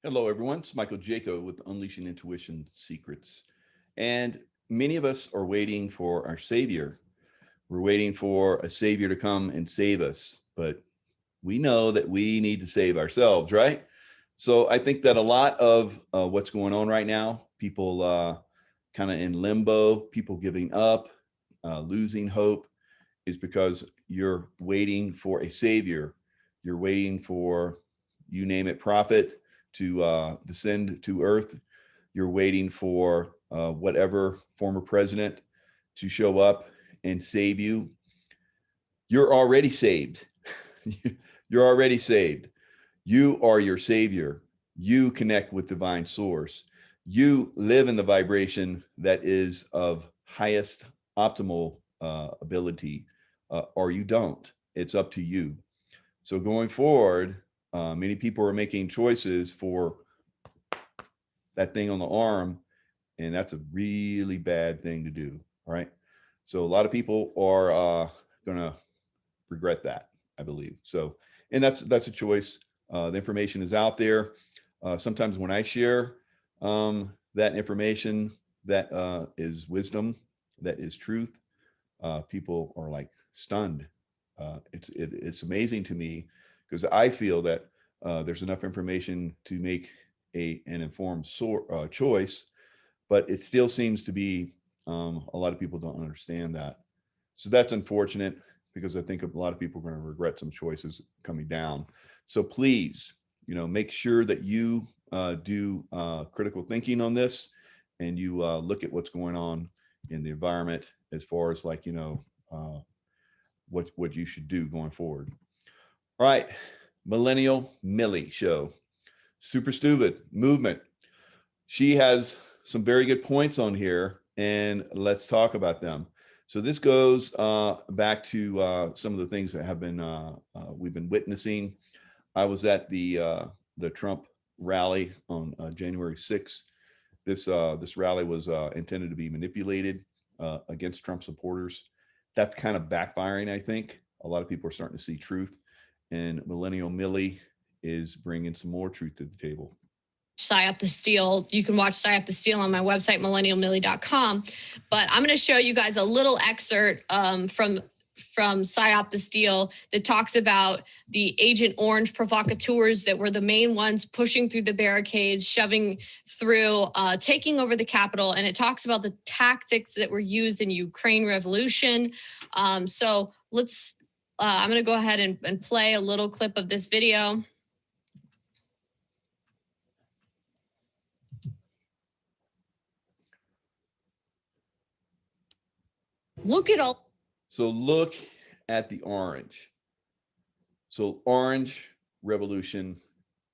Hello, everyone. It's Michael Jaco with Unleashing Intuition Secrets. And many of us are waiting for our Savior. We're waiting for a Savior to come and save us. But we know that we need to save ourselves, right? So I think that a lot of what's going on right now, people kind of in limbo, people giving up, losing hope, is because you're waiting for a Savior. You're waiting for, you name it, prophet to descend to earth. You're waiting for whatever former president to show up and save you. You're already saved. You're already saved. You are your Savior. You connect with divine source. You live in the vibration that is of highest optimal ability, or you don't. It's up to you. So going forward, many people are making choices for that thing on the arm, and that's a really bad thing to do. All right. So a lot of people are going to regret that, I believe. So, and that's a choice. The information is out there. Sometimes when I share that information, that is wisdom, that is truth, people are like stunned. It's amazing to me because I feel that there's enough information to make an informed choice, but it still seems to be a lot of people don't understand that. So that's unfortunate because I think a lot of people are going to regret some choices coming down. So please, make sure that you do critical thinking on this, and you look at what's going on in the environment as far as what you should do going forward. All right, Millennial Millie show, super stupid movement. She has some very good points on here, and let's talk about them. So this goes back to some of the things that have been we've been witnessing. I was at the Trump rally on January 6th. This rally was intended to be manipulated against Trump supporters. That's kind of backfiring, I think. A lot of people are starting to see truth, and Millennial Millie is bringing some more truth to the table. Psy Up the Steel. You can watch Psy Up the Steel on my website, millennialmillie.com. But I'm going to show you guys a little excerpt from Psyop the Steel that talks about the Agent Orange provocateurs that were the main ones pushing through the barricades, shoving through, taking over the Capitol. And it talks about the tactics that were used in Ukraine Revolution. So let's, I'm going to go ahead and play a little clip of this video. Look at all. So look at the orange. So orange revolution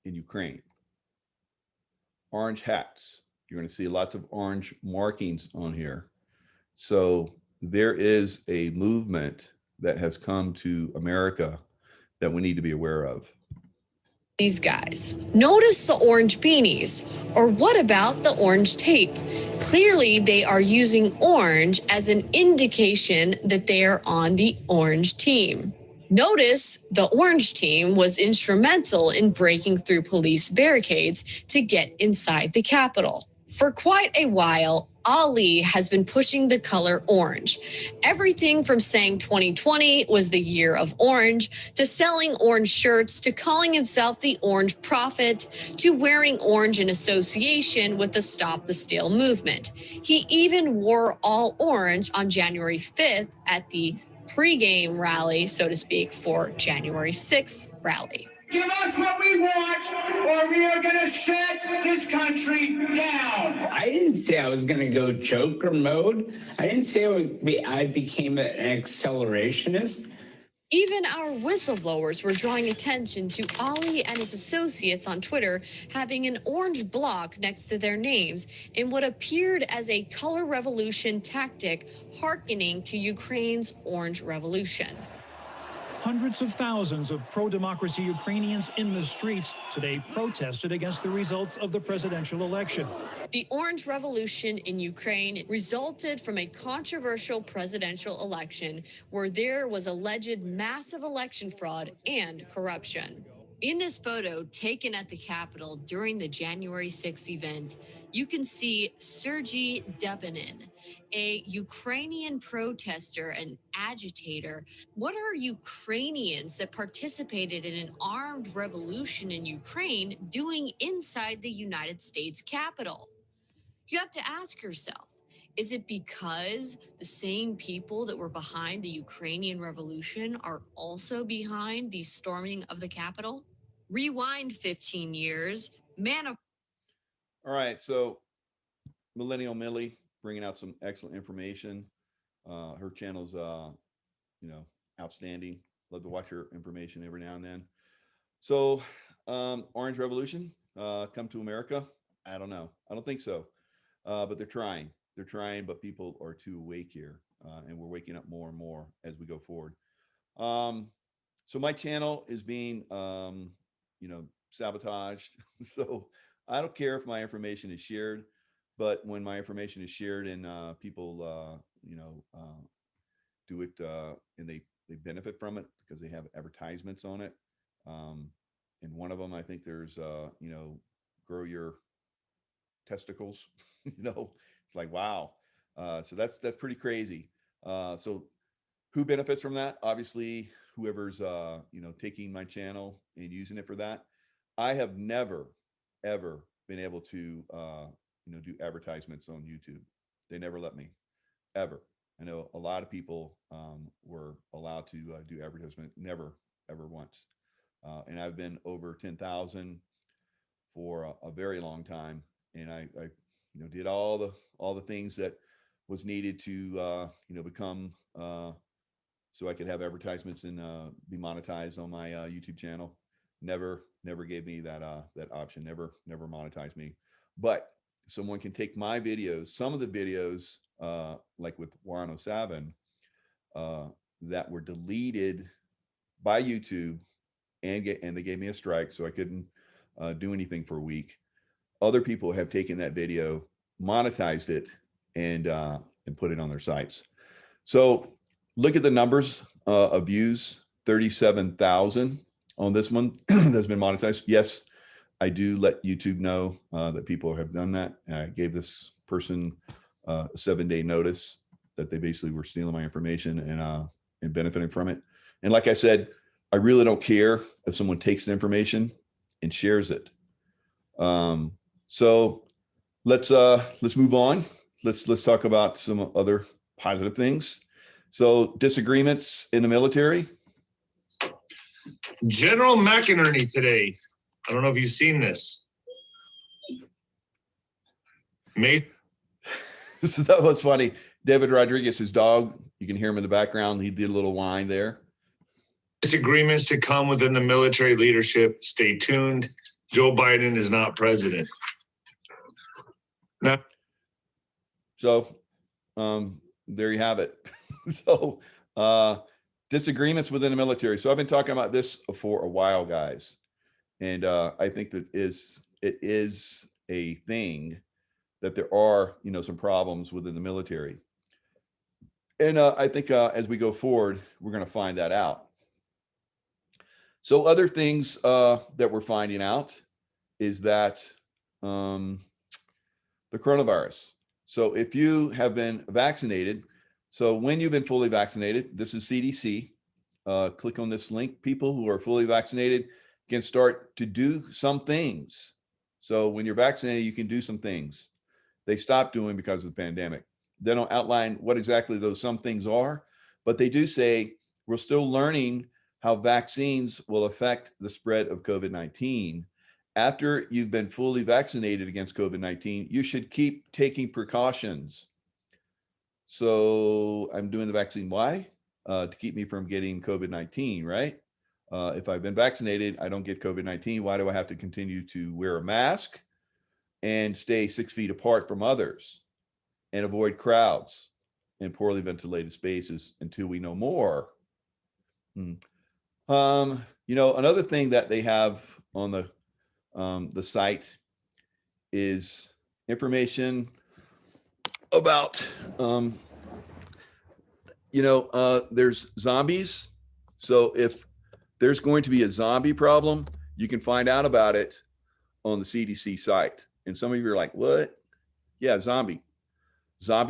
in Ukraine. Orange hats. You're going to see lots of orange markings on here. So there is a movement that has come to America that we need to be aware of. These guys. Notice the orange beanies. Or what about the orange tape? Clearly, they are using orange as an indication that they are on the orange team. Notice the orange team was instrumental in breaking through police barricades to get inside the Capitol. For quite a while, Ali has been pushing the color orange. Everything from saying 2020 was the year of orange, to selling orange shirts, to calling himself the Orange Prophet, to wearing orange in association with the Stop the Steal movement. He even wore all orange on January 5th at the pregame rally, so to speak, for January 6th rally. Give us what we want, or we are going to shut this country down. I didn't say I was going to go Joker mode. I didn't say I became an accelerationist. Even our whistleblowers were drawing attention to Ali and his associates on Twitter having an orange block next to their names in what appeared as a color revolution tactic hearkening to Ukraine's Orange Revolution. Hundreds of thousands of pro-democracy Ukrainians in the streets today protested against the results of the presidential election. The Orange Revolution in Ukraine resulted from a controversial presidential election where there was alleged massive election fraud and corruption. In this photo taken at the Capitol during the January 6th event, you can see Sergei Dubinin, a Ukrainian protester and agitator. What are Ukrainians that participated in an armed revolution in Ukraine doing inside the United States Capitol? You have to ask yourself, is it because the same people that were behind the Ukrainian revolution are also behind the storming of the Capitol? Rewind 15 years, All right, so Millennial Millie bringing out some excellent information. Her channel's, outstanding. Love to watch her information every now and then. So, Orange Revolution, come to America? I don't know. I don't think so. But they're trying. They're trying, but people are too awake here, and we're waking up more and more as we go forward. So my channel is being, sabotaged. So I don't care if my information is shared, but when my information is shared and people, do it and they benefit from it because they have advertisements on it. And one of them, I think there's, grow your testicles. It's like, wow. So that's pretty crazy. So who benefits from that? Obviously, whoever's taking my channel and using it for that. I have never ever been able to do advertisements on YouTube. They never let me, ever. I know a lot of people were allowed to do advertisement, never ever once. And I've been over 10,000 for a very long time, and I did all the things that was needed to become so I could have advertisements and be monetized on my YouTube channel. Never gave me that option. Never monetized me. But someone can take my videos, some of the videos, like with 107, that were deleted by YouTube, and they gave me a strike, so I couldn't do anything for a week. Other people have taken that video, monetized it, and put it on their sites. So look at the numbers of views: 37,000 on this one that's been monetized. Yes, I do let YouTube know that people have done that. I gave this person a 7-day notice that they basically were stealing my information and benefiting from it. And like I said, I really don't care if someone takes the information and shares it. So let's move on. Let's talk about some other positive things. So disagreements in the military. General McInerney today. I don't know if you've seen this. So that was funny. David Rodriguez, his dog, you can hear him in the background. He did a little whine there. Disagreements to come within the military leadership. Stay tuned. Joe Biden is not president. Now, so there you have it. So disagreements within the military. So I've been talking about this for a while, guys. And I think that it is a thing that there are, some problems within the military. And I think as we go forward, we're going to find that out. So other things that we're finding out is that the coronavirus. So if you have been vaccinated, so when you've been fully vaccinated, this is CDC, click on this link. People who are fully vaccinated can start to do some things. So when you're vaccinated, you can do some things they stopped doing because of the pandemic. They don't outline what exactly those some things are, but they do say we're still learning how vaccines will affect the spread of COVID-19. After you've been fully vaccinated against COVID-19, you should keep taking precautions. So I'm doing the vaccine. Why? To keep me from getting COVID-19, right? If I've been vaccinated, I don't get COVID-19. Why do I have to continue to wear a mask and stay 6 feet apart from others and avoid crowds and poorly ventilated spaces until we know more? Another thing that they have on the site is information about, there's zombies. So if there's going to be a zombie problem, You can find out about it on the CDC site. And some of you are like, what? Yeah, zombie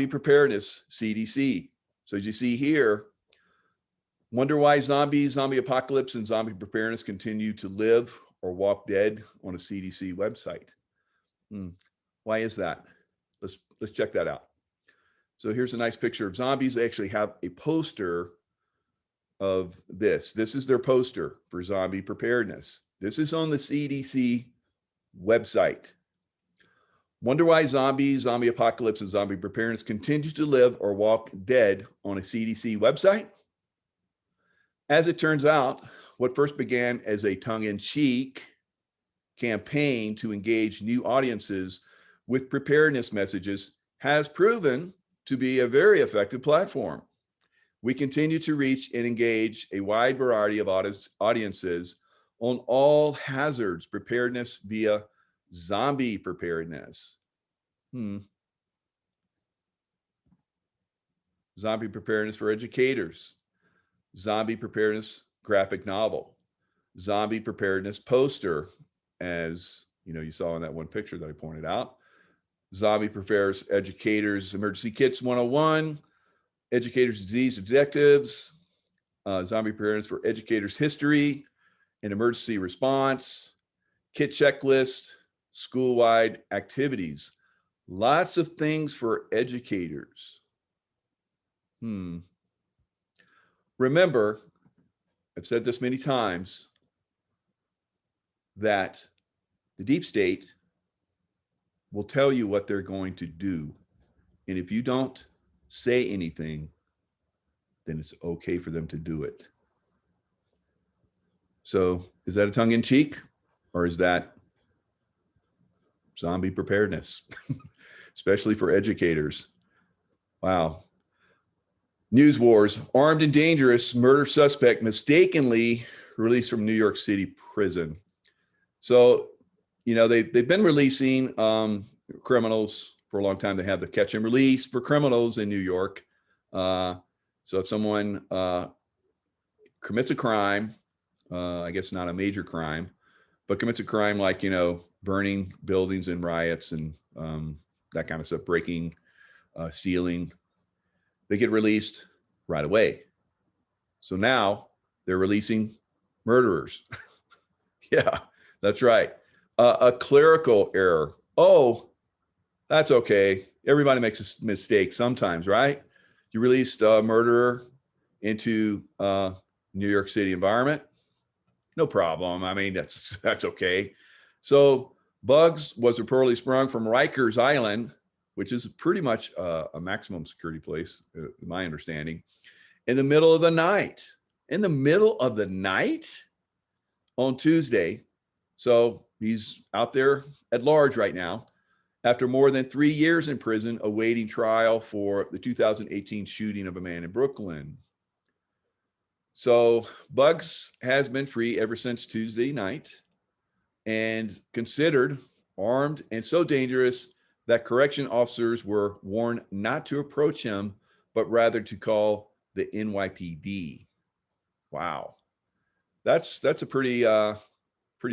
preparedness, CDC. So as you see here, wonder why zombies, zombie apocalypse, and zombie preparedness continue to live or walk dead on a CDC website. Why is that? Let's check that out. So here's a nice picture of zombies. They actually have a poster of this. This is their poster for zombie preparedness. This is on the CDC website. Wonder why zombies, zombie apocalypse, and zombie preparedness continue to live or walk dead on a CDC website? As it turns out, what first began as a tongue-in-cheek campaign to engage new audiences with preparedness messages has proven to be a very effective platform. We continue to reach and engage a wide variety of audiences on all hazards preparedness via zombie preparedness. Zombie preparedness for educators. Zombie preparedness graphic novel. Zombie preparedness poster, as you saw in that one picture that I pointed out. Zombie prepares educators emergency kits 101. Educators disease objectives. Zombie preparedness for educators history and emergency response. Kit checklist. School-wide activities. Lots of things for educators. Remember, I've said this many times, that the deep state will tell you what they're going to do. And if you don't say anything, then it's okay for them to do it. So is that a tongue-in-cheek, or is that zombie preparedness, especially for educators? Wow. News wars, armed and dangerous murder suspect mistakenly released from New York City prison. So, they've been releasing criminals for a long time. They have the catch and release for criminals in New York. So if someone commits a crime, I guess not a major crime, but commits a crime like, burning buildings in riots and that kind of stuff, breaking, stealing, they get released right away. So now they're releasing murderers. Yeah, that's right. A clerical error. Oh, that's okay. Everybody makes a mistake sometimes, right? You released a murderer into New York City environment. No problem. I mean, that's okay. So Bugs was reportedly sprung from Rikers Island, which is pretty much a maximum security place, my understanding, in the middle of the night. In the middle of the night on Tuesday. So he's out there at large right now after more than 3 years in prison awaiting trial for the 2018 shooting of a man in Brooklyn. So Bugs has been free ever since Tuesday night and considered armed and so dangerous that correction officers were warned not to approach him, but rather to call the NYPD. Wow. That's a pretty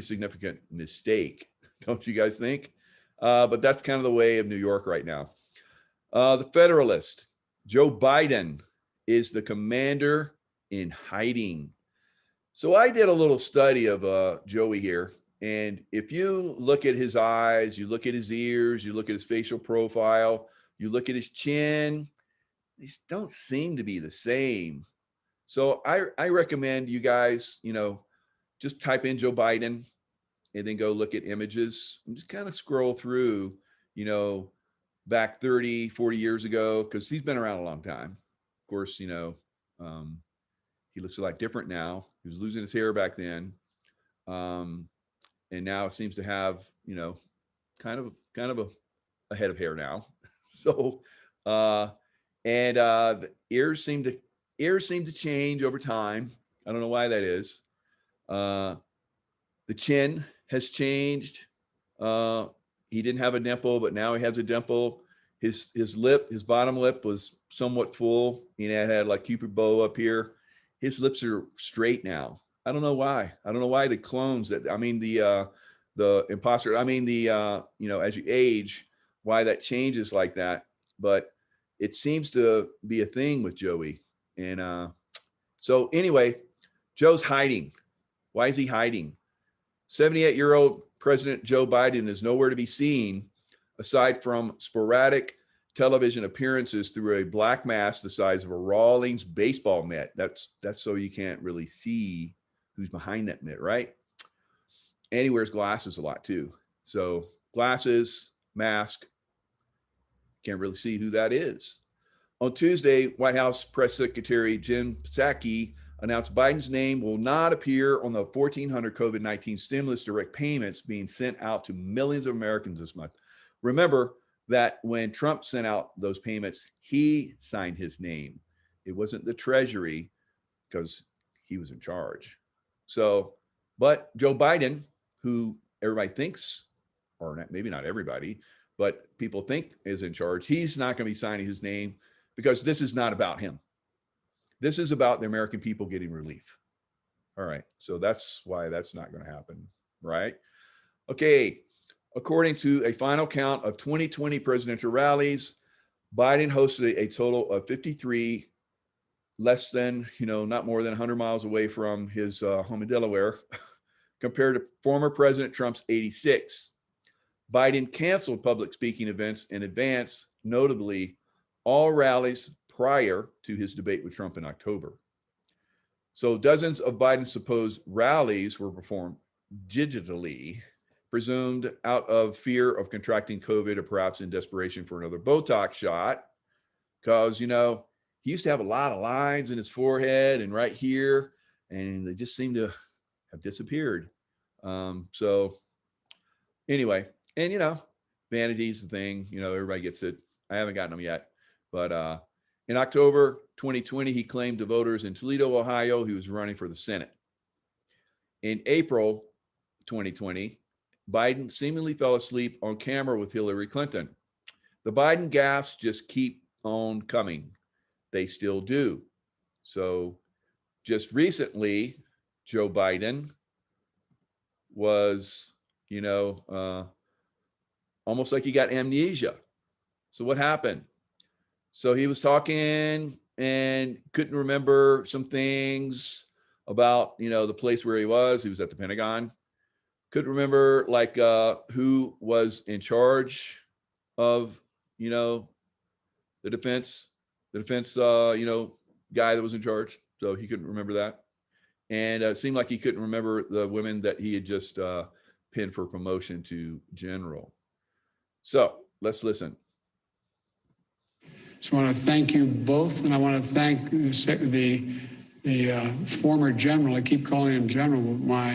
significant mistake, don't you guys think? But that's kind of the way of New York right now. The Federalist, Joe Biden is the commander in hiding. So I did a little study of Joey here. And if you look at his eyes, you look at his ears, you look at his facial profile, you look at his chin, these don't seem to be the same. So I recommend you guys, just type in Joe Biden and then go look at images and just kind of scroll through, back 30, 40 years ago, because he's been around a long time. Of course, he looks a lot different now. He was losing his hair back then. And now it seems to have, kind of a head of hair now. So, the ears seem to change over time. I don't know why that is. The chin has changed. He didn't have a dimple, but now he has a dimple. His bottom lip was somewhat full. It had like Cupid bow up here. His lips are straight now. I don't know why. I don't know why the clones that, I mean, the imposter, I mean, you know, as you age, why that changes like that. But it seems to be a thing with Joey. And so anyway, Joe's hiding. Why is he hiding? 78-year-old President Joe Biden is nowhere to be seen aside from sporadic television appearances through a black mask the size of a Rawlings baseball mitt. That's so you can't really see who's behind that mitt, right? And he wears glasses a lot too. So glasses, mask, can't really see who that is. On Tuesday, White House Press Secretary Jen Psaki announced Biden's name will not appear on the 1,400 COVID-19 stimulus direct payments being sent out to millions of Americans this month. Remember that when Trump sent out those payments, he signed his name. It wasn't the Treasury because he was in charge. So, but Joe Biden, who everybody thinks, or not, maybe not everybody, but people think is in charge, he's not going to be signing his name because this is not about him. This is about the American people getting relief. All right. So that's why that's not going to happen. Right. Okay. According to a final count of 2020 presidential rallies, Biden hosted a total of 53, less than, not more than 100 miles away from his home in Delaware, compared to former President Trump's 86. Biden canceled public speaking events in advance, notably all rallies prior to his debate with Trump in October. So dozens of Biden's supposed rallies were performed digitally, presumed out of fear of contracting COVID or perhaps in desperation for another Botox shot. Because, he used to have a lot of lines in his forehead and right here, and they just seem to have disappeared. So anyway, and, vanity's the thing, everybody gets it. I haven't gotten them yet. But in October 2020, he claimed to voters in Toledo, Ohio, he was running for the Senate. In April 2020, Biden seemingly fell asleep on camera with Hillary Clinton. The Biden gaffes just keep on coming. They still do. So just recently, Joe Biden was, almost like he got amnesia. So what happened? So he was talking and couldn't remember some things about, the place where he was. He was at the Pentagon. Couldn't remember who was in charge of, the defense, guy that was in charge. So he couldn't remember that. And it seemed like he couldn't remember the women that he had just pinned for promotion to general. So let's listen. So I want to thank you both, and I want to thank the former general. I keep calling him general, but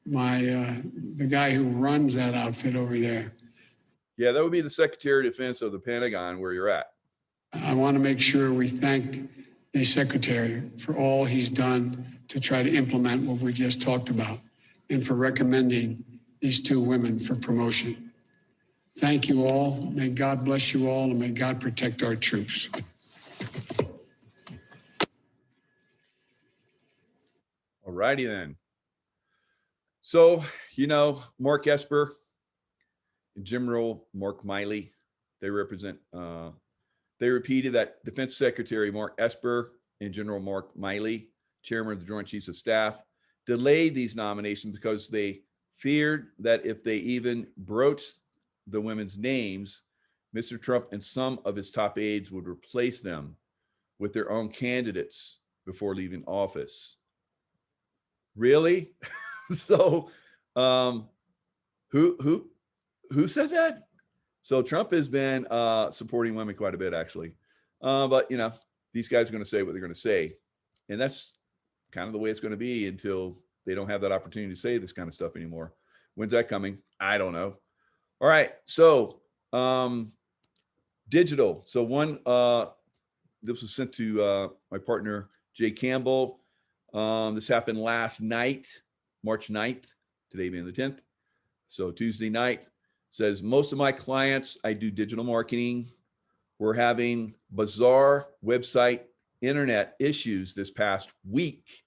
the guy who runs that outfit over there. Yeah, that would be the Secretary of Defense of the Pentagon, where you're at. I want to make sure we thank the secretary for all he's done to try to implement what we just talked about, and for recommending these two women for promotion. Thank you all. May God bless you all, and may God protect our troops. All righty then. So, Mark Esper and General Mark Miley, they represent, they repeated that Defense Secretary Mark Esper and General Mark Miley, Chairman of the Joint Chiefs of Staff, delayed these nominations because they feared that if they even broached the women's names, Mr. Trump and some of his top aides would replace them with their own candidates before leaving office. Really? So, who said that? So Trump has been supporting women quite a bit, actually. But these guys are going to say what they're going to say, and that's kind of the way it's going to be until they don't have that opportunity to say this kind of stuff anymore. When's that coming? I don't know. All right. So, digital. So one, this was sent to my partner, Jay Campbell. This happened last night, March 9th, today being the 10th. So Tuesday night. Says, most of my clients, I do digital marketing. We're having bizarre website internet issues this past week.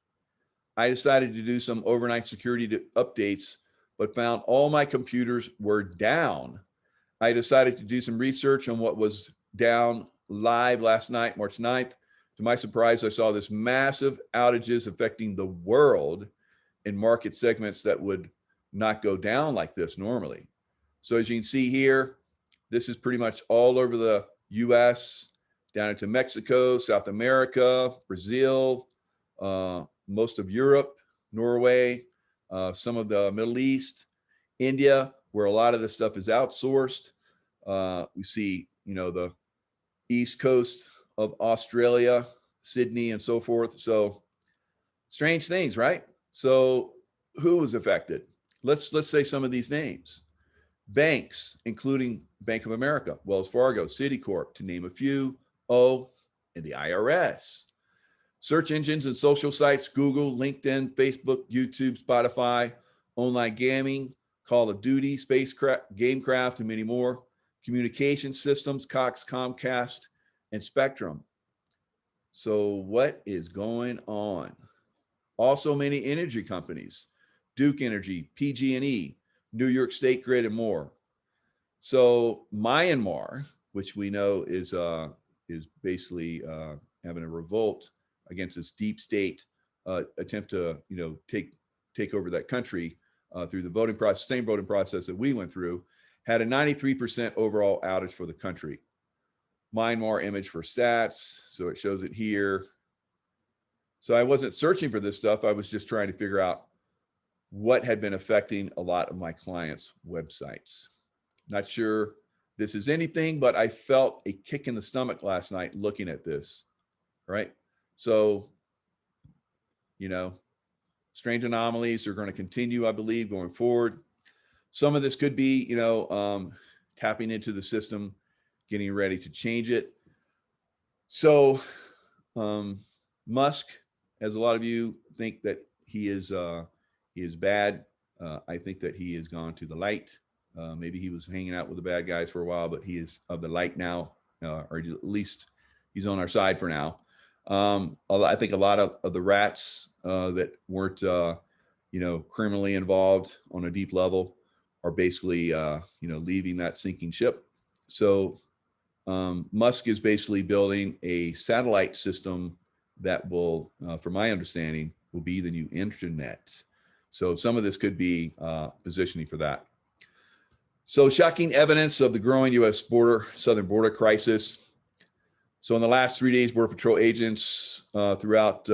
I decided to do some overnight security updates, but found all my computers were down. I decided to do some research on what was down live last night, March 9th. To my surprise, I saw this massive outages affecting the world in market segments that would not go down like this normally. So as you can see here, this is pretty much all over the US, down into Mexico, South America, Brazil, most of Europe, Norway, some of the Middle East, India, where a lot of this stuff is outsourced. We see, the East Coast of Australia, Sydney, and so forth. So strange things, right? So who was affected? Let's say some of these names. Banks, including Bank of America, Wells Fargo, Citicorp, to name a few, and the IRS. Search engines and social sites, Google, LinkedIn, Facebook, YouTube, Spotify, online gaming, Call of Duty, Spacecraft, Gamecraft, and many more. Communication systems, Cox, Comcast, and Spectrum. So what is going on? Also many energy companies, Duke Energy, PG&E, New York State Grid, and more. So Myanmar, which we know is basically having a revolt against this deep state attempt to take over that country through the voting process, same voting process that we went through, had a 93% overall outage for the country. Myanmar image for stats, so it shows it here. So I wasn't searching for this stuff. I was just trying to figure out what had been affecting a lot of my clients' websites. Not sure this is anything, but I felt a kick in the stomach last night looking at this, right? So, strange anomalies are going to continue, I believe, going forward. Some of this could be, tapping into the system, getting ready to change it. So Musk, as a lot of you think that he is bad, I think that he has gone to the light. Maybe he was hanging out with the bad guys for a while, but he is of the light now, or at least he's on our side for now. I think a lot of the rats that weren't, criminally involved on a deep level are basically, leaving that sinking ship. So Musk is basically building a satellite system that will, from my understanding, will be the new internet. So some of this could be positioning for that. So shocking evidence of the growing U.S. southern border crisis. So in the last 3 days, Border Patrol agents throughout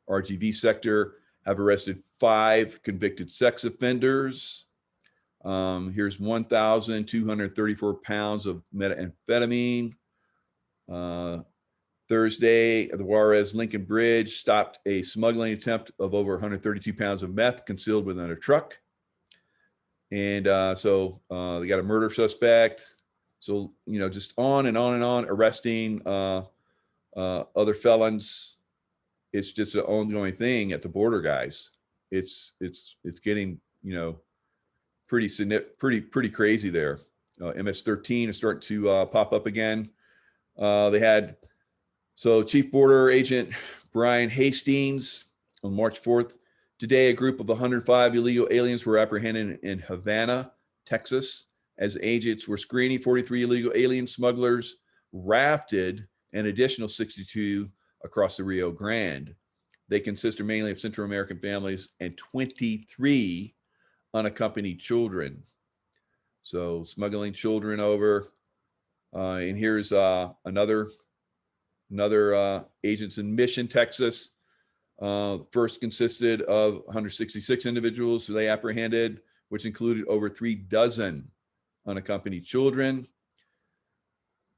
RGV sector have arrested 5 convicted sex offenders. Here's 1,234 pounds of methamphetamine. Thursday, the Juarez Lincoln Bridge stopped a smuggling attempt of over 132 pounds of meth concealed within a truck. And so they got a murder suspect. So, just on and on and on, arresting other felons. It's just an ongoing thing at the border, guys. It's getting, pretty crazy there. MS-13 is starting to pop up again. Chief Border Agent Brian Hastings on March 4th. Today, a group of 105 illegal aliens were apprehended in Havana, Texas, as agents were screening 43 illegal alien smugglers, rafted an additional 62 across the Rio Grande. They consist mainly of Central American families and 23 unaccompanied children. So smuggling children over. And here's another agents in Mission, Texas. First consisted of 166 individuals who they apprehended, which included over 36 unaccompanied children.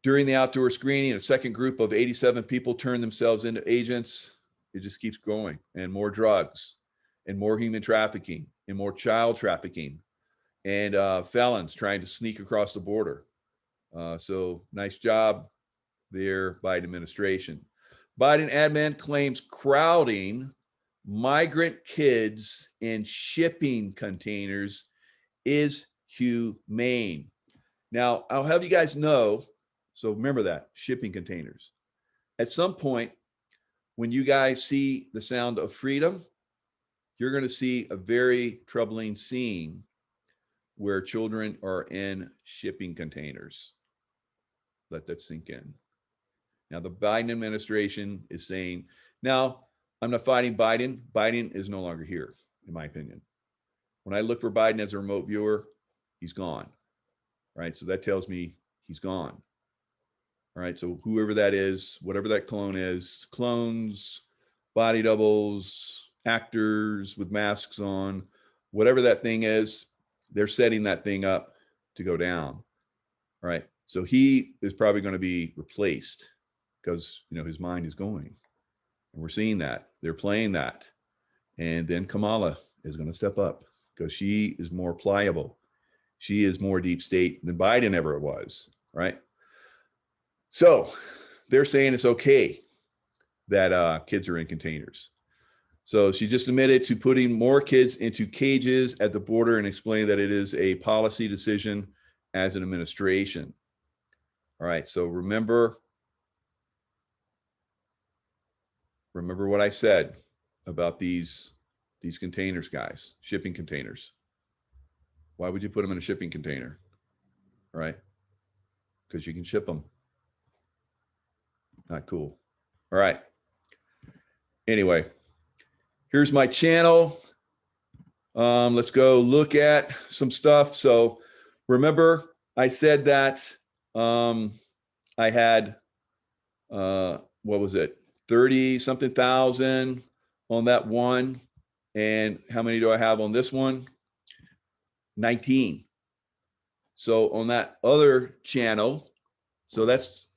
During the outdoor screening, a second group of 87 people turned themselves into agents. It just keeps going, and more drugs, and more human trafficking, and more child trafficking, and felons trying to sneak across the border. So nice job there, Biden administration. Biden admin claims crowding migrant kids in shipping containers is humane. Now, I'll have you guys know, so remember that, shipping containers. At some point, when you guys see the sound of freedom, you're going to see a very troubling scene where children are in shipping containers. Let that sink in. Now, the Biden administration is saying, now, I'm not fighting Biden. Biden is no longer here, in my opinion. When I look for Biden as a remote viewer, he's gone, right? So that tells me he's gone. All right, so whoever that is, whatever that clone is, clones, body doubles, actors with masks on, whatever that thing is, they're setting that thing up to go down. All right, so he is probably going to be replaced because, you know, his mind is going. And we're seeing that. They're playing that. And then Kamala is going to step up because she is more pliable. She is more deep state than Biden ever was, right? So they're saying it's okay that kids are in containers. So she just admitted to putting more kids into cages at the border and explained that it is a policy decision as an administration. All right, so remember what I said about these containers, guys, shipping containers. Why would you put them in a shipping container? All right, because you can ship them. Not cool. All right. Anyway, here's my channel. Let's go look at some stuff. So remember, I said that I had, what was it? 30 something thousand on that one. And how many do I have on this one? 19. So on that other channel, so that's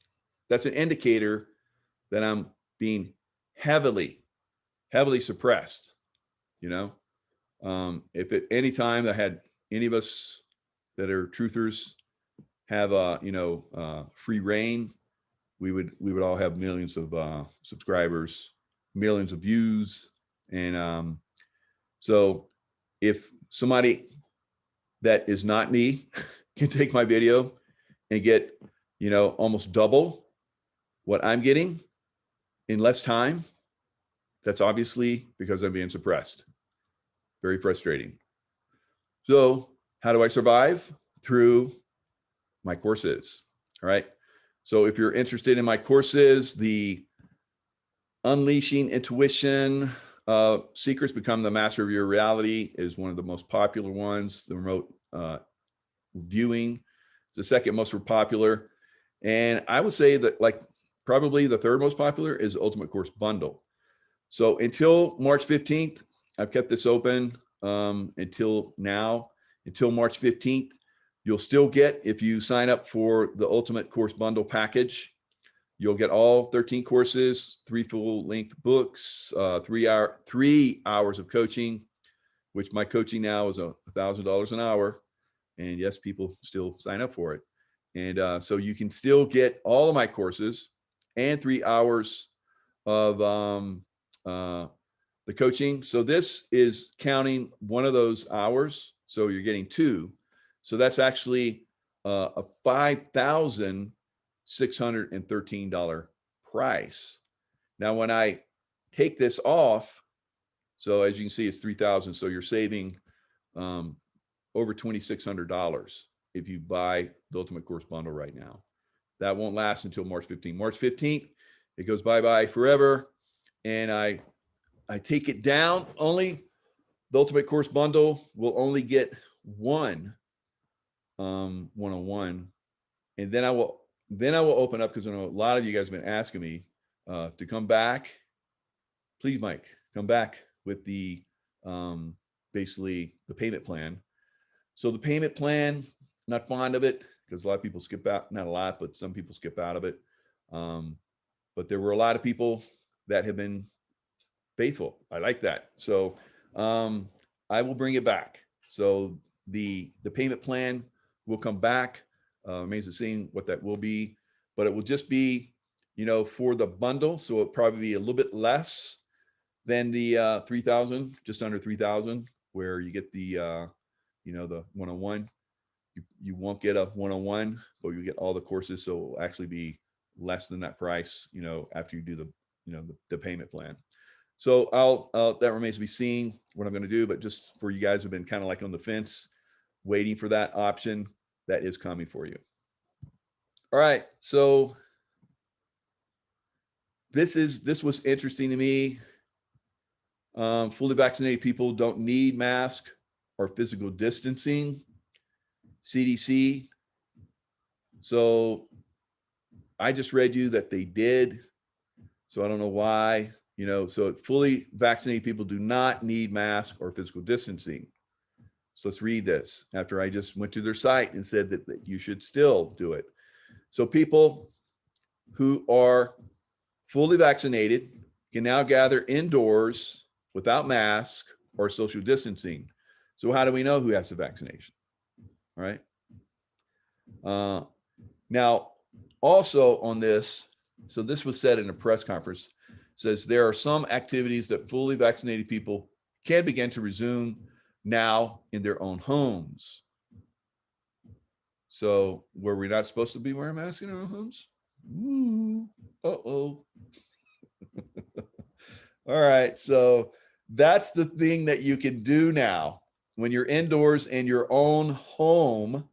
an indicator that I'm being heavily suppressed, you know. If at any time I had any of us that are truthers have free reign, we would all have millions of subscribers, millions of views. And so if somebody that is not me can take my video and get, you know, almost double what I'm getting in less time, that's obviously because I'm being suppressed. Very frustrating. So how do I survive? Through my courses. All right. So if you're interested in my courses, the Unleashing Intuition, Secrets Become the Master of Your Reality is one of the most popular ones. The remote viewing is the second most popular. And I would say that, like, probably the third most popular is Ultimate Course Bundle. So until March 15th, I've kept this open until now, until March 15th. You'll still get, if you sign up for the Ultimate Course Bundle package, you'll get all 13 courses, 3 full-length books, 3 hours of coaching, which my coaching now is $1,000 an hour. And yes, people still sign up for it. And so you can still get all of my courses and 3 hours of the coaching. So this is counting one of those hours. So you're getting 2. So that's actually a $5,613 price. Now, when I take this off, so as you can see, it's $3,000. So you're saving over $2,600 if you buy the Ultimate Course Bundle right now. That won't last until March 15th. March 15th, it goes bye-bye forever. And I take it down. Only the Ultimate Course Bundle will only get one one-on-one. And then I will open up, because I know a lot of you guys have been asking me to come back. Please, Mike, come back with the basically the payment plan. So the payment plan, not fond of it, because a lot of people skip out, not a lot, but some people skip out of it. But there were a lot of people that have been faithful. I like that. So I will bring it back. So the payment plan will come back. Remains to see what that will be, but it will just be, you know, for the bundle. So it'll probably be a little bit less than the 3,000, just under 3,000, where you get the the one-on-one. You won't get a one-on-one, but you get all the courses. So it will actually be less than that price, you know, after you do the payment plan. So that remains to be seen what I'm going to do, but just for you guys who've been kind of like on the fence, waiting for that option, that is coming for you. All right. So this was interesting to me. Fully vaccinated people don't need mask or physical distancing. CDC. So I just read you that they did. So I don't know why, so fully vaccinated people do not need mask or physical distancing. So let's read this after I just went to their site and said that you should still do it. So people who are fully vaccinated can now gather indoors without mask or social distancing. So how do we know who has the vaccination? All right. Now, also on this, so this was said in a press conference, says there are some activities that fully vaccinated people can begin to resume now in their own homes. So were we not supposed to be wearing masks in our own homes? Ooh, uh-oh. All right, so that's the thing that you can do now. When you're indoors in your own home,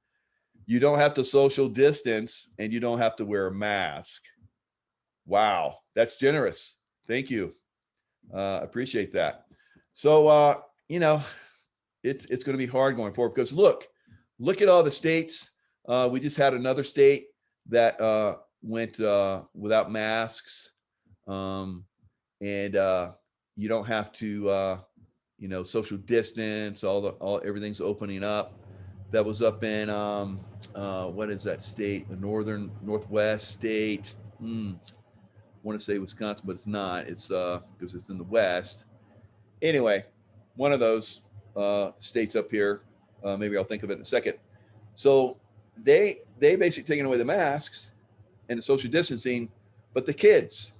you don't have to social distance and you don't have to wear a mask. Wow, that's generous. Thank you. Appreciate that. So, it's going to be hard going forward because look at all the states. We just had another state that went without masks, and you don't have to, social distance. Everything's opening up. That was up in what is that state? The northwest state. I want to say Wisconsin, but it's not. It's because it's in the west. Anyway, one of those states up here. Maybe I'll think of it in a second. So they basically taking away the masks and the social distancing, but the kids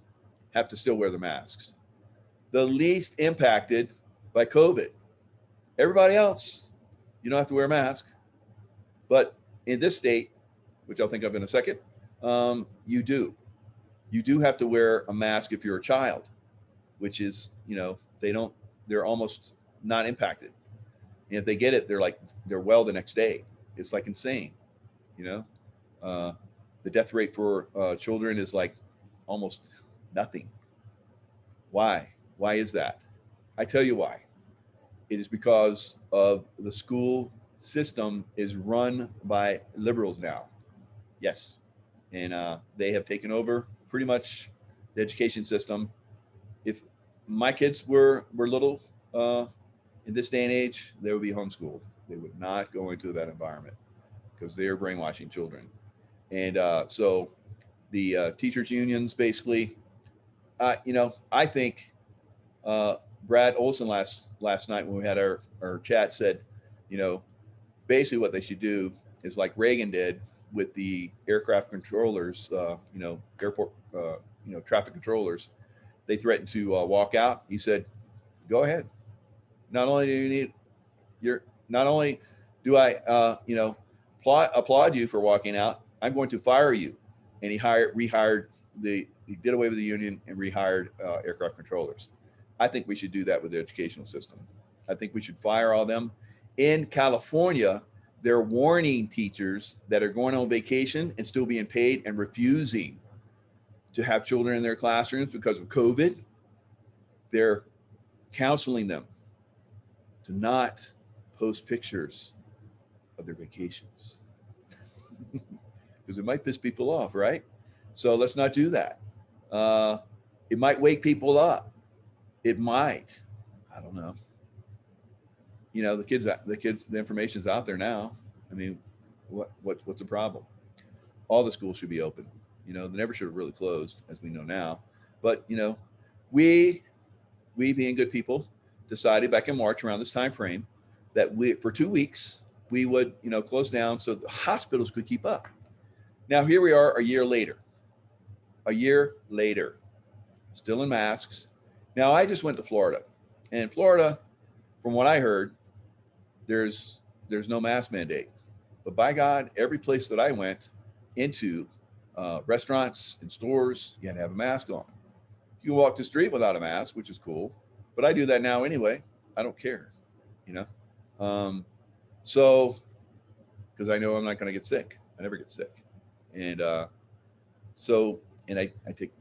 have to still wear the masks. The least impacted by COVID. Everybody else, you don't have to wear a mask. But in this state, which I'll think of in a second, you do. You do have to wear a mask if you're a child, which is, they're almost not impacted. And if they get it, they're well the next day. It's like insane, the death rate for children is like almost nothing. Why? Why is that? I tell you why. It is because of the school system is run by liberals now. Yes. And they have taken over pretty much the education system. If my kids were little in this day and age, they would be homeschooled. They would not go into that environment because they are brainwashing children. And so the teachers unions basically, I think Brad Olson last night when we had our chat said, basically what they should do is like Reagan did with the aircraft controllers, airport, traffic controllers. They threatened to walk out. He said, "Go ahead. Not only do you need not only do I, applaud you for walking out, I'm going to fire you." And he did away with the union and rehired aircraft controllers. I think we should do that with the educational system. I think we should fire all them. In California, they're warning teachers that are going on vacation and still being paid and refusing to have children in their classrooms because of COVID. They're counseling them to not post pictures of their vacations because it might piss people off, right? So let's not do that. It might wake people up. It might. I don't know. The information's out there now. I mean, what's the problem? All the schools should be open. They never should have really closed, as we know now. But we being good people decided back in March around this time frame that for 2 weeks we would close down so the hospitals could keep up. Now here we are a year later, still in masks. Now I just went to Florida, and in Florida, from what I heard, there's no mask mandate. But by God, every place that I went into, restaurants and stores, you had to have a mask on. You can walk the street without a mask, which is cool. but I do that now anyway. I don't care, you know? So, because I know I'm not going to get sick. I never get sick. And and I take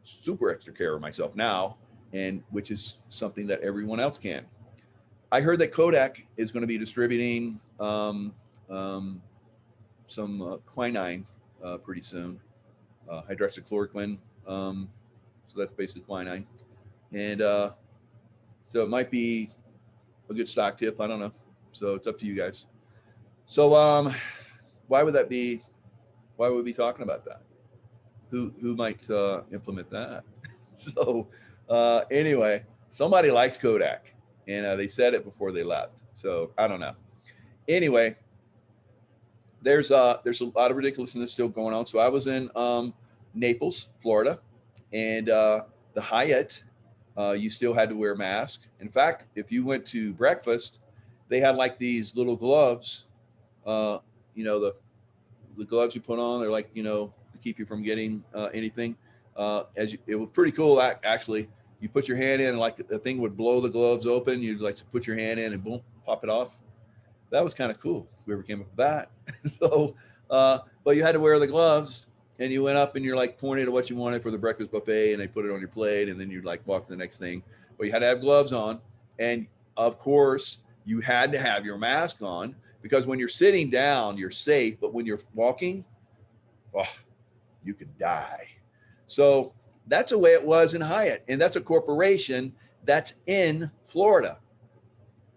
super extra care of myself now, and which is something that everyone else can. I heard that Kodak is going to be distributing some quinine pretty soon, hydroxychloroquine. So that's basically quinine. And so it might be a good stock tip. I don't know. So it's up to you guys. So why would that be? Why would we be talking about that? Who might implement that? So anyway, somebody likes Kodak, and they said it before they left. So I don't know. Anyway, there's a lot of ridiculousness still going on. So I was in Naples, Florida, and the Hyatt, you still had to wear a mask. In fact, if you went to breakfast, they had like these little gloves. The gloves you put on, they're like, to keep you from getting anything. It was pretty cool. Actually, you put your hand in, and like the thing would blow the gloves open. You'd like to put your hand in and boom, pop it off. That was kind of cool. Whoever came up with that. So, but you had to wear the gloves, and you went up and you're like pointing to what you wanted for the breakfast buffet, and they put it on your plate, and then you'd like walk to the next thing. But you had to have gloves on, and of course you had to have your mask on, because when you're sitting down, you're safe, but when you're walking, oh, you could die. So that's the way it was in Hyatt, and that's a corporation that's in Florida.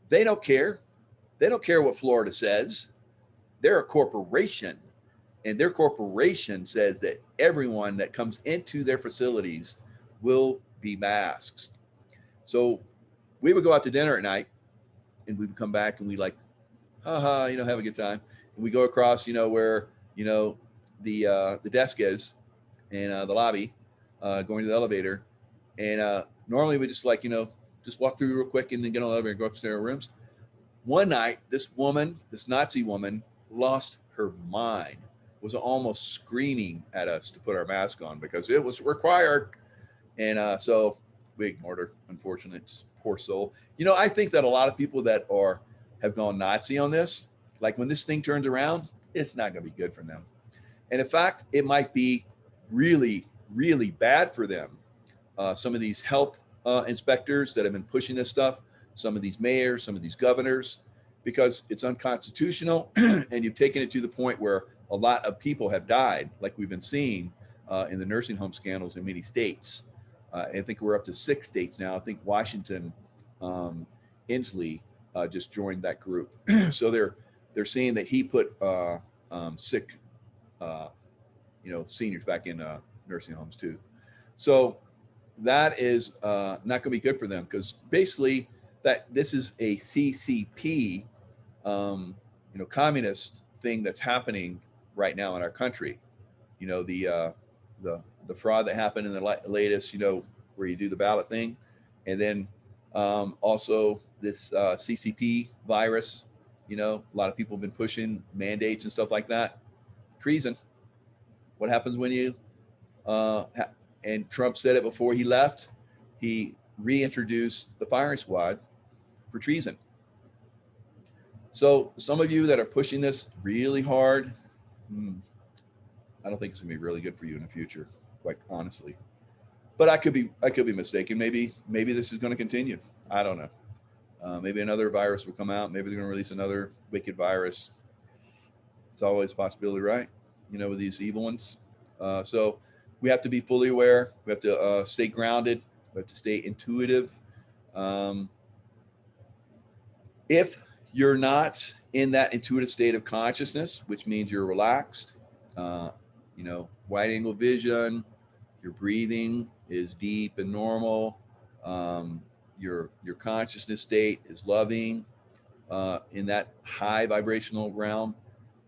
They don't care. They don't care what Florida says. They're a corporation, and their corporation says that everyone that comes into their facilities will be masked. So we would go out to dinner at night, and we would come back, and we like, haha, have a good time. And we go across, where, the desk is, and the lobby, going to the elevator. And normally we just like, just walk through real quick and then get on the elevator and go upstairs to our rooms. One night, this Nazi woman, lost her mind, was almost screaming at us to put our mask on because it was required. And so we ignored her, unfortunately. Poor soul. I think that a lot of people that have gone Nazi on this, like when this thing turns around, it's not going to be good for them. And in fact, it might be really, really bad for them. Some of these health inspectors that have been pushing this stuff, some of these mayors, some of these governors, because it's unconstitutional, and you've taken it to the point where a lot of people have died, like we've been seeing in the nursing home scandals in many states. I think we're up to 6 states now. I think Washington, Inslee, just joined that group. So they're saying that he put sick, seniors back in nursing homes too. So that is not going to be good for them, because basically that this is a CCP, communist thing that's happening right now in our country. The fraud that happened in the latest, where you do the ballot thing, and then also this CCP virus. A lot of people have been pushing mandates and stuff like that. Treason. What happens when you and Trump said it before he left? He reintroduced the firing squad for treason. So some of you that are pushing this really hard, I don't think it's gonna be really good for you in the future, quite honestly. But I could be mistaken. Maybe this is going to continue. I don't know. Maybe another virus will come out. Maybe they're going to release another wicked virus. It's always a possibility, right? With these evil ones. So we have to be fully aware. We have to stay grounded. We have to stay intuitive. If you're not in that intuitive state of consciousness, which means you're relaxed, wide angle vision, your breathing is deep and normal, your consciousness state is loving, in that high vibrational realm,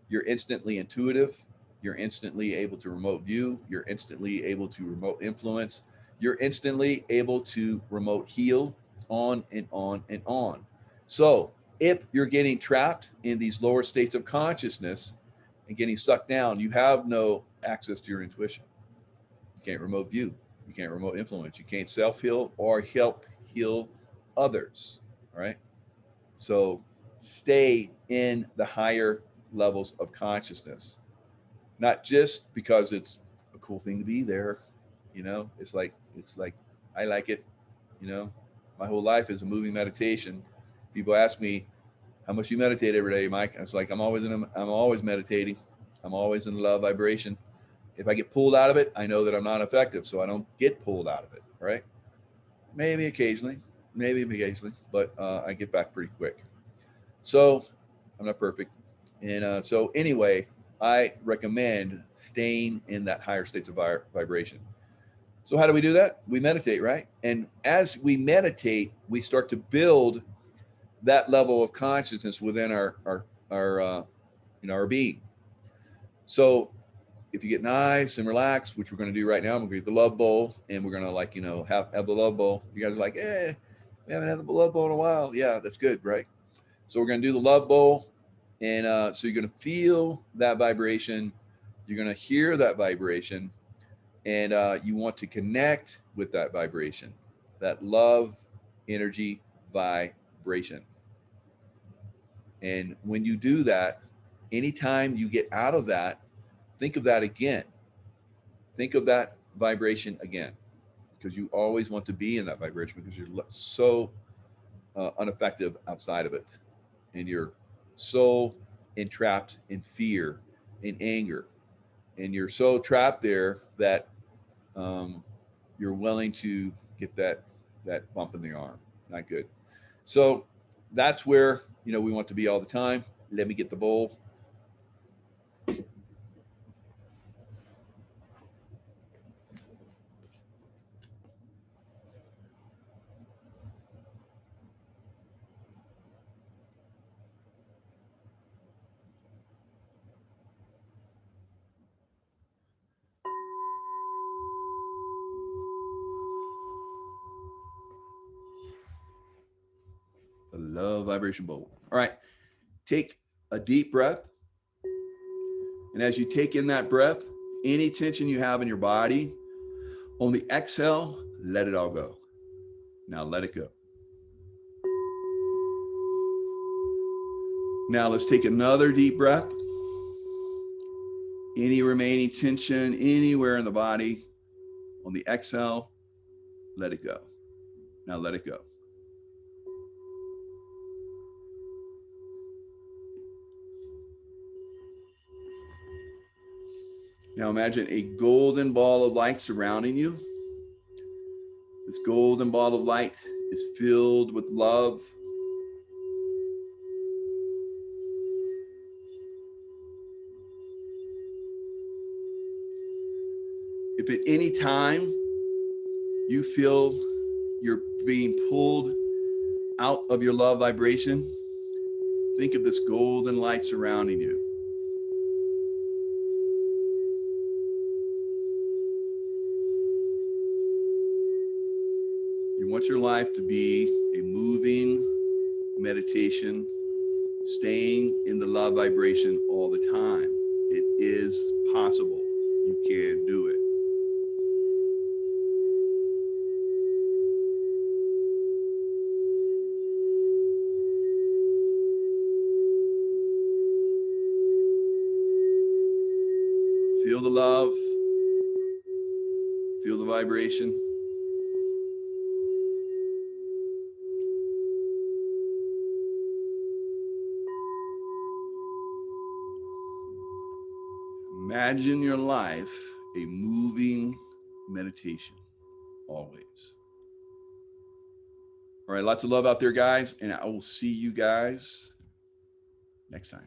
you're instantly intuitive, you're instantly able to remote view, you're instantly able to remote influence, you're instantly able to remote heal, on and on and on. So if you're getting trapped in these lower states of consciousness and getting sucked down, you have no access to your intuition. You can't remote view. You can't remote influence. You can't self-heal or help heal others. All right. So stay in the higher levels of consciousness, not just because it's a cool thing to be there. It's like I like it. My whole life is a moving meditation. People ask me how much you meditate every day, Mike. It's like I'm always meditating. I'm always in love vibration. If I get pulled out of it, I know that I'm not effective, so I don't get pulled out of it. Right? Maybe occasionally, but I get back pretty quick. So I'm not perfect. And so anyway, I recommend staying in that higher states of vibration. So how do we do that? We meditate, right? And as we meditate, we start to build that level of consciousness within our being. So if you get nice and relaxed, which we're going to do right now, I'm going to get the love bowl, and we're going to have the love bowl. You guys are like, we haven't had the love bowl in a while. Yeah, that's good, right? So we're going to do the love bowl. And so you're going to feel that vibration. You're going to hear that vibration. And you want to connect with that vibration, that love, energy, vibration. And when you do that, anytime you get out of that, think of that again. Think of that vibration again, because you always want to be in that vibration because you're so ineffective outside of it. And you're so entrapped in fear, in anger. And you're so trapped there that you're willing to get that bump in the arm. Not good. So that's where we want to be all the time. Let me get the bowl. The love vibration bowl. All right. Take a deep breath. And as you take in that breath, any tension you have in your body, on the exhale, let it all go. Now let it go. Now let's take another deep breath. Any remaining tension anywhere in the body, on the exhale, let it go. Now let it go. Now imagine a golden ball of light surrounding you. This golden ball of light is filled with love. If at any time you feel you're being pulled out of your love vibration, think of this golden light surrounding you. You want your life to be a moving meditation, staying in the love vibration all the time. It is possible. You can do it. Feel the love. Feel the vibration. Imagine your life a moving meditation, always. All right, lots of love out there, guys, and I will see you guys next time.